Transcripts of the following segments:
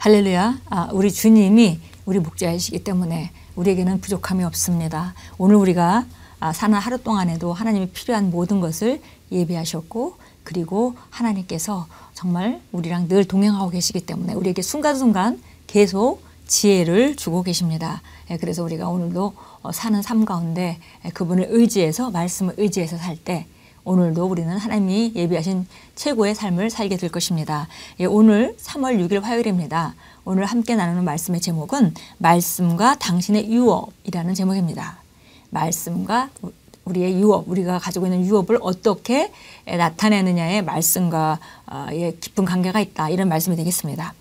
할렐루야. 우리 주님이 우리 목자이시기 때문에 우리에게는 부족함이 없습니다. 오늘 우리가 사는 하루 동안에도 하나님이 필요한 모든 것을 예비하셨고, 그리고 하나님께서 정말 우리랑 늘 동행하고 계시기 때문에 우리에게 순간순간 계속 지혜를 주고 계십니다. 그래서 우리가 오늘도 사는 삶 가운데 그분을 의지해서, 말씀을 의지해서 살 때 오늘도 우리는 하나님이 예비하신 최고의 삶을 살게 될 것입니다. 오늘 3월 6일 화요일입니다. 오늘 함께 나누는 말씀의 제목은 말씀과 당신의 유업이라는 제목입니다. 말씀과 우리의 유업, 우리가 가지고 있는 유업을 어떻게 나타내느냐에 말씀과의 깊은 관계가 있다, 이런 말씀이 되겠습니다.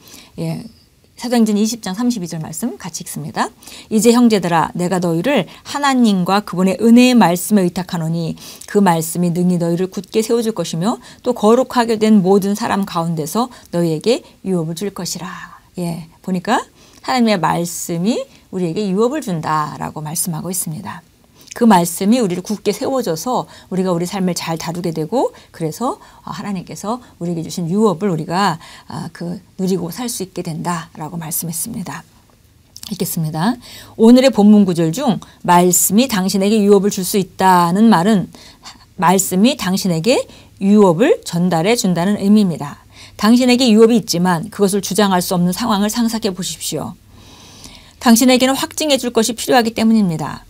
사도행전 20장 32절 말씀 같이 읽습니다. 이제 형제들아, 내가 너희를 하나님과 그분의 은혜의 말씀에 의탁하노니 그 말씀이 능히 너희를 굳게 세워줄 것이며 또 거룩하게 된 모든 사람 가운데서 너희에게 유업을 줄 것이라. 보니까 하나님의 말씀이 우리에게 유업을 준다라고 말씀하고 있습니다. 그 말씀이 우리를 굳게 세워줘서 우리가 우리 삶을 잘 다루게 되고, 그래서 하나님께서 우리에게 주신 유업을 우리가 누리고 살 수 있게 된다라고 말씀했습니다. 읽겠습니다. 오늘의 본문 구절 중 말씀이 당신에게 유업을 줄 수 있다는 말은 말씀이 당신에게 유업을 전달해 준다는 의미입니다. 당신에게 유업이 있지만 그것을 주장할 수 없는 상황을 상상해 보십시오. 당신에게는 확증해 줄 것이 필요하기 때문입니다.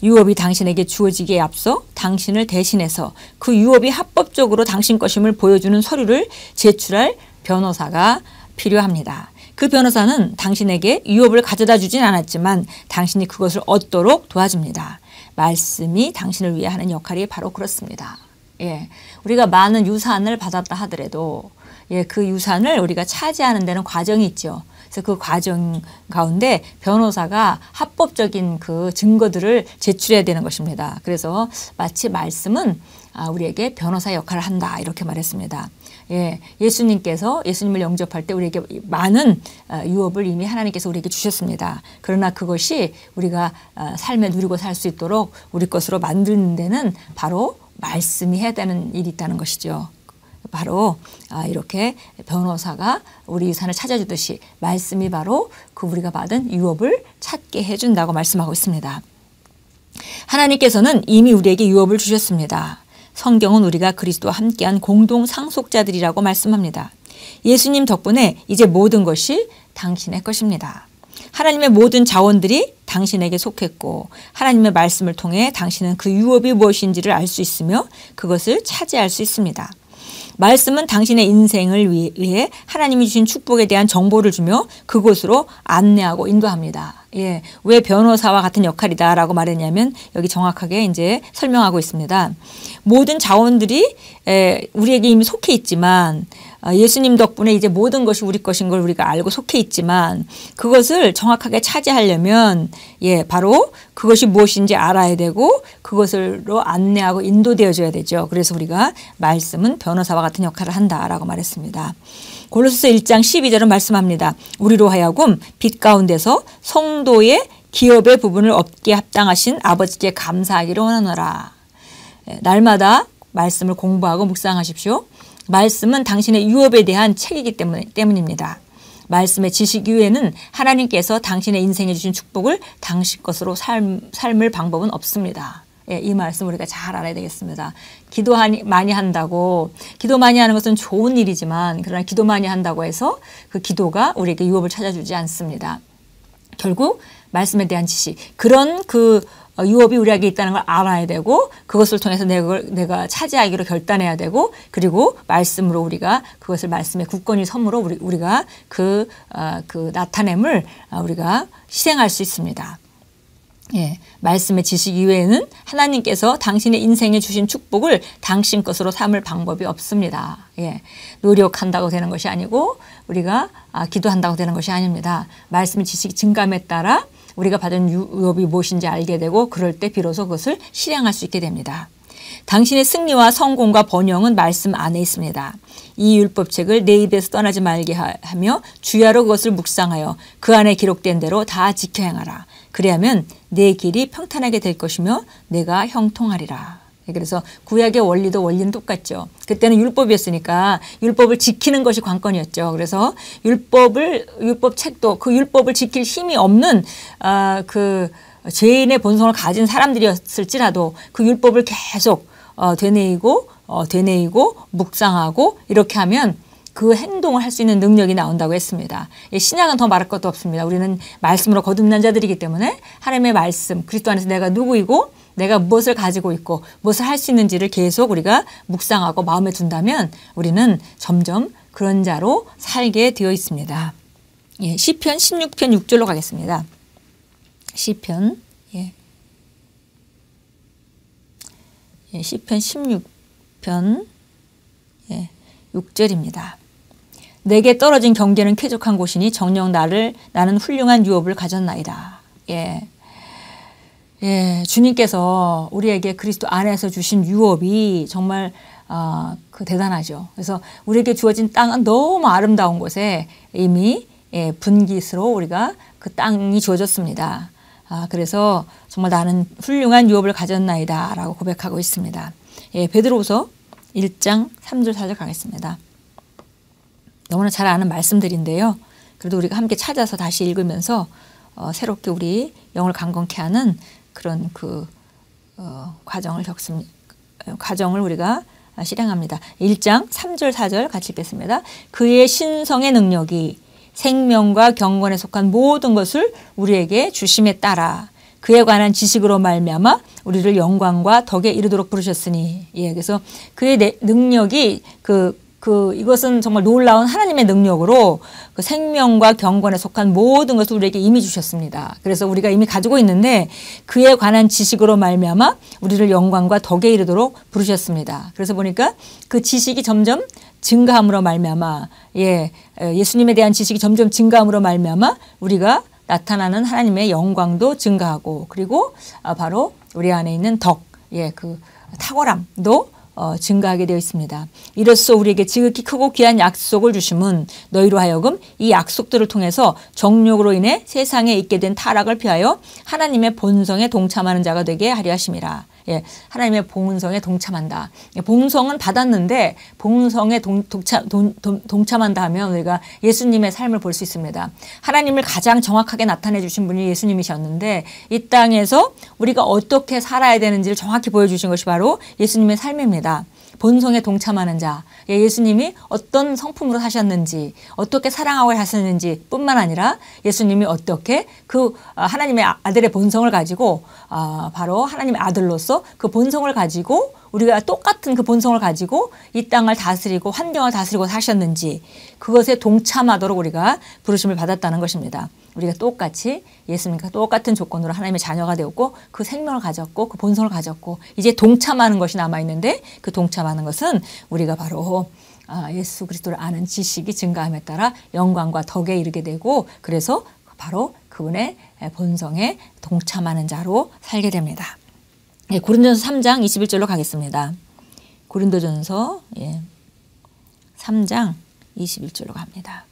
유업이 당신에게 주어지기에 앞서 당신을 대신해서 그 유업이 합법적으로 당신 것임을 보여주는 서류를 제출할 변호사가 필요합니다. 그 변호사는 당신에게 유업을 가져다 주진 않았지만 당신이 그것을 얻도록 도와줍니다. 말씀이 당신을 위해 하는 역할이 바로 그렇습니다. 우리가 많은 유산을 받았다 하더라도 그 유산을 우리가 차지하는 데는 과정이 있죠. 그래서 그 과정 가운데 변호사가 합법적인 그 증거들을 제출해야 되는 것입니다. 그래서 마치 말씀은 우리에게 변호사 역할을 한다, 이렇게 말했습니다. 예수님을 영접할 때 우리에게 많은 유업을 이미 하나님께서 우리에게 주셨습니다. 그러나 그것이 우리가 삶에 누리고 살 수 있도록 우리 것으로 만드는 데는 바로 말씀이 해야 되는 일이 있다는 것이죠. 바로 이렇게 변호사가 우리 유산을 찾아주듯이 말씀이 바로 그 우리가 받은 유업을 찾게 해준다고 말씀하고 있습니다. 하나님께서는 이미 우리에게 유업을 주셨습니다. 성경은 우리가 그리스도와 함께한 공동 상속자들이라고 말씀합니다. 예수님 덕분에 이제 모든 것이 당신의 것입니다. 하나님의 모든 자원들이 당신에게 속했고, 하나님의 말씀을 통해 당신은 그 유업이 무엇인지를 알 수 있으며 그것을 차지할 수 있습니다. 말씀은 당신의 인생을 위해 하나님이 주신 축복에 대한 정보를 주며 그곳으로 안내하고 인도합니다. 왜 변호사와 같은 역할이다라고 말했냐면 여기 정확하게 이제 설명하고 있습니다. 모든 자원들이 우리에게 이미 속해 있지만, 예수님 덕분에 이제 모든 것이 우리 것인 걸 우리가 알고 속해 있지만, 그것을 정확하게 차지하려면 바로 그것이 무엇인지 알아야 되고 그것으로 안내하고 인도되어줘야 되죠. 그래서 우리가 말씀은 변호사와 같은 역할을 한다라고 말했습니다. 골로새서 1장 12절은 말씀합니다. 우리로 하여금 빛 가운데서 성도의 기업의 부분을 얻기에 합당하신 아버지께 감사하기를 원하노라. 날마다 말씀을 공부하고 묵상하십시오. 말씀은 당신의 유업에 대한 책이기 때문입니다. 말씀의 지식 이외에는 하나님께서 당신의 인생에 주신 축복을 당신 것으로 삶을 방법은 없습니다. 이 말씀 우리가 잘 알아야 되겠습니다. 기도 많이 한다고, 기도 많이 하는 것은 좋은 일이지만, 그러나 기도 많이 한다고 해서 그 기도가 우리에게 유업을 찾아주지 않습니다. 결국 말씀에 대한 지식, 그런 유업이 우리에게 있다는 걸 알아야 되고, 그것을 통해서 내가 차지하기로 결단해야 되고, 그리고 말씀으로 우리가 그것을 말씀의 굳건히 섬으로 우리가 그 나타냄을 우리가 실행할 수 있습니다. 말씀의 지식 이외에는 하나님께서 당신의 인생에 주신 축복을 당신 것으로 삼을 방법이 없습니다. 노력한다고 되는 것이 아니고 우리가 기도한다고 되는 것이 아닙니다. 말씀의 지식이 증감에 따라 우리가 받은 유업이 무엇인지 알게 되고, 그럴 때 비로소 그것을 실행할 수 있게 됩니다. 당신의 승리와 성공과 번영은 말씀 안에 있습니다. 이 율법책을 내 입에서 떠나지 말게 하며 주야로 그것을 묵상하여 그 안에 기록된 대로 다 지켜 행하라. 그리하면 내 길이 평탄하게 될 것이며 내가 형통하리라. 그래서 구약의 원리는 똑같죠. 그때는 율법이었으니까 율법을 지키는 것이 관건이었죠. 그래서 율법 책도 그 율법을 지킬 힘이 없는 그 죄인의 본성을 가진 사람들이었을지라도 그 율법을 계속 되뇌이고 묵상하고 이렇게 하면 그 행동을 할 수 있는 능력이 나온다고 했습니다. 신약은 더 말할 것도 없습니다. 우리는 말씀으로 거듭난 자들이기 때문에 하나님의 말씀, 그리스도 안에서 내가 누구이고 내가 무엇을 가지고 있고 무엇을 할 수 있는지를 계속 우리가 묵상하고 마음에 둔다면 우리는 점점 그런 자로 살게 되어 있습니다. 예, 시편 16편 6절로 가겠습니다. 시편 시편 16편 6절입니다. 내게 떨어진 경계는 쾌족한 곳이니 정녕 나는 훌륭한 유업을 가졌나이다. 주님께서 우리에게 그리스도 안에서 주신 유업이 정말 대단하죠. 그래서 우리에게 주어진 땅은 너무 아름다운 곳에 이미 분깃으로 우리가 그 땅이 주어졌습니다. 그래서 정말 나는 훌륭한 유업을 가졌나이다 라고 고백하고 있습니다. 베드로후서 1장 3절 4절 가겠습니다. 너무나 잘 아는 말씀들인데요. 그래도 우리가 함께 찾아서 다시 읽으면서 새롭게 우리 영을 강건케 하는 그런 과정을 우리가 실행합니다. 1장 3절 4절 같이 읽겠습니다. 그의 신성의 능력이 생명과 경건에 속한 모든 것을 우리에게 주심에 따라 그에 관한 지식으로 말미암아 우리를 영광과 덕에 이르도록 부르셨으니. 그래서 그의 능력이 이것은 정말 놀라운 하나님의 능력으로 그 생명과 경건에 속한 모든 것을 우리에게 이미 주셨습니다. 그래서 우리가 이미 가지고 있는데 그에 관한 지식으로 말미암아 우리를 영광과 덕에 이르도록 부르셨습니다. 그래서 보니까 그 지식이 점점 증가함으로 말미암아 예수님에 대한 지식이 점점 증가함으로 말미암아 우리가 나타나는 하나님의 영광도 증가하고 그리고 바로 우리 안에 있는 덕, 그 탁월함도 증가하게 되어 있습니다. 이로써 우리에게 지극히 크고 귀한 약속을 주심은 너희로 하여금 이 약속들을 통해서 정욕으로 인해 세상에 있게 된 타락을 피하여 하나님의 본성에 동참하는 자가 되게 하려 하심이라. 하나님의 본성에 동참한다. 본성은 받았는데 본성에 동참한다 하면 우리가 예수님의 삶을 볼 수 있습니다. 하나님을 가장 정확하게 나타내 주신 분이 예수님이셨는데 이 땅에서 우리가 어떻게 살아야 되는지를 정확히 보여주신 것이 바로 예수님의 삶입니다. 본성에 동참하는 자, 예수님이 어떤 성품으로 사셨는지 어떻게 사랑하고 하셨는지 뿐만 아니라 예수님이 어떻게 그 하나님의 아들의 본성을 가지고 바로 하나님의 아들로서 그 본성을 가지고 우리가 똑같은 그 본성을 가지고 이 땅을 다스리고 환경을 다스리고 사셨는지 그것에 동참하도록 우리가 부르심을 받았다는 것입니다. 우리가 똑같이 예수님과 똑같은 조건으로 하나님의 자녀가 되었고 그 생명을 가졌고 그 본성을 가졌고 이제 동참하는 것이 남아있는데 그 동참하는 것은 우리가 바로 예수 그리스도를 아는 지식이 증가함에 따라 영광과 덕에 이르게 되고 그래서 바로 그분의 본성에 동참하는 자로 살게 됩니다. 고린도전서 3장 21절로 가겠습니다. 고린도전서 3장 21절로 갑니다.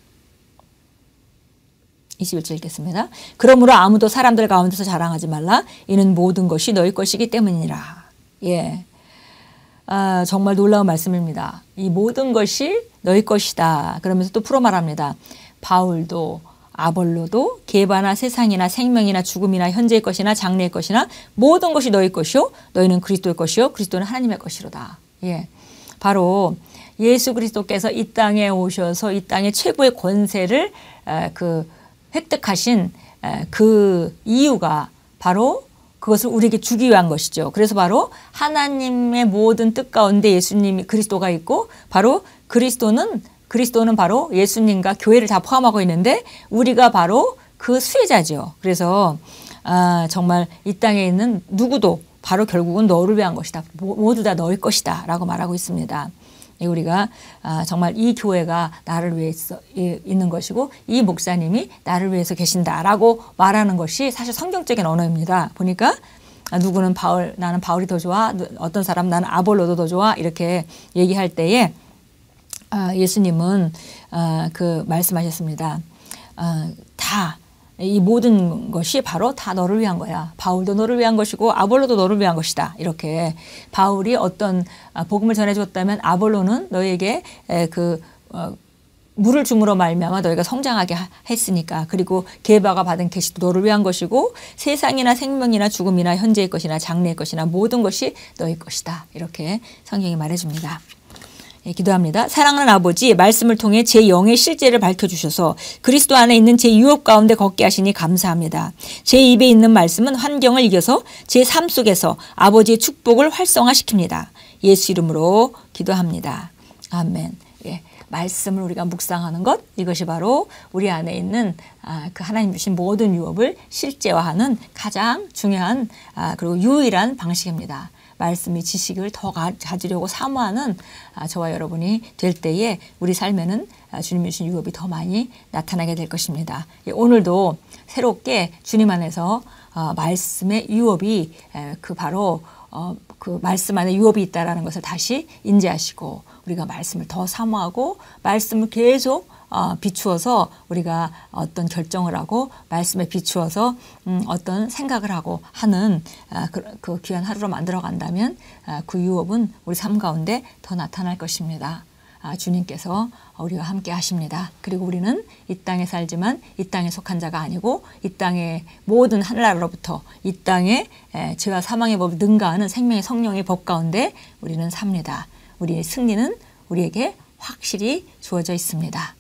21절 읽겠습니다. 그러므로 아무도 사람들 가운데서 자랑하지 말라. 이는 모든 것이 너희 것이기 때문이라. 정말 놀라운 말씀입니다. 이 모든 것이 너희 것이다. 그러면서 또 풀어 말합니다. 바울도 아볼로도 게바나 세상이나 생명이나 죽음이나 현재의 것이나 장래의 것이나 모든 것이 너희 것이요 너희는 그리스도의 것이요 그리스도는 하나님의 것이로다. 바로 예수 그리스도께서 이 땅에 오셔서 이 땅의 최고의 권세를 획득하신 그 이유가 바로 그것을 우리에게 주기 위한 것이죠. 그래서 바로 하나님의 모든 뜻 가운데 예수님이 그리스도가 있고 바로 그리스도는 바로 예수님과 교회를 다 포함하고 있는데 우리가 바로 그 수혜자죠. 그래서 정말 이 땅에 있는 누구도 바로 결국은 너를 위한 것이다. 모두 다 너의 것이다 라고 말하고 있습니다. 우리가 정말 이 교회가 나를 위해서 있는 것이고 이 목사님이 나를 위해서 계신다라고 말하는 것이 사실 성경적인 언어입니다. 보니까 누구는 나는 바울이 더 좋아, 어떤 사람 나는 아볼로도 더 좋아 이렇게 얘기할 때에 예수님은 말씀하셨습니다. 다 이 모든 것이 바로 다 너를 위한 거야. 바울도 너를 위한 것이고 아볼로도 너를 위한 것이다. 이렇게 바울이 어떤 복음을 전해줬다면 아볼로는 너에게 물을 줌으로 말미암아 너희가 성장하게 했으니까. 그리고 게바가 받은 계시도 너를 위한 것이고 세상이나 생명이나 죽음이나 현재의 것이나 장래의 것이나 모든 것이 너희 것이다. 이렇게 성경이 말해줍니다. 예, 기도합니다. 사랑하는 아버지, 말씀을 통해 제 영의 실제를 밝혀주셔서 그리스도 안에 있는 제 유업 가운데 걷게 하시니 감사합니다. 제 입에 있는 말씀은 환경을 이겨서 제 삶 속에서 아버지의 축복을 활성화시킵니다. 예수 이름으로 기도합니다. 아멘. 예, 말씀을 우리가 묵상하는 것, 이것이 바로 우리 안에 있는 그 하나님 주신 모든 유업을 실제화하는 가장 중요한 그리고 유일한 방식입니다. 말씀이 지식을 더 가지려고 사모하는 저와 여러분이 될 때에 우리 삶에는 주님이 주신 유업이 더 많이 나타나게 될 것입니다. 오늘도 새롭게 주님 안에서 말씀의 유업이 바로 그 말씀 안에 유업이 있다라는 것을 다시 인지하시고 우리가 말씀을 더 사모하고 말씀을 계속 비추어서 우리가 어떤 결정을 하고 말씀에 비추어서 어떤 생각을 하고 하는 그 귀한 하루로 만들어 간다면 그 유업은 우리 삶 가운데 더 나타날 것입니다. 주님께서 우리와 함께 하십니다. 그리고 우리는 이 땅에 살지만 이 땅에 속한 자가 아니고 이 땅의 모든 하늘나라로부터 이 땅에 죄와 사망의 법을 능가하는 생명의 성령의 법 가운데 우리는 삽니다. 우리의 승리는 우리에게 확실히 주어져 있습니다.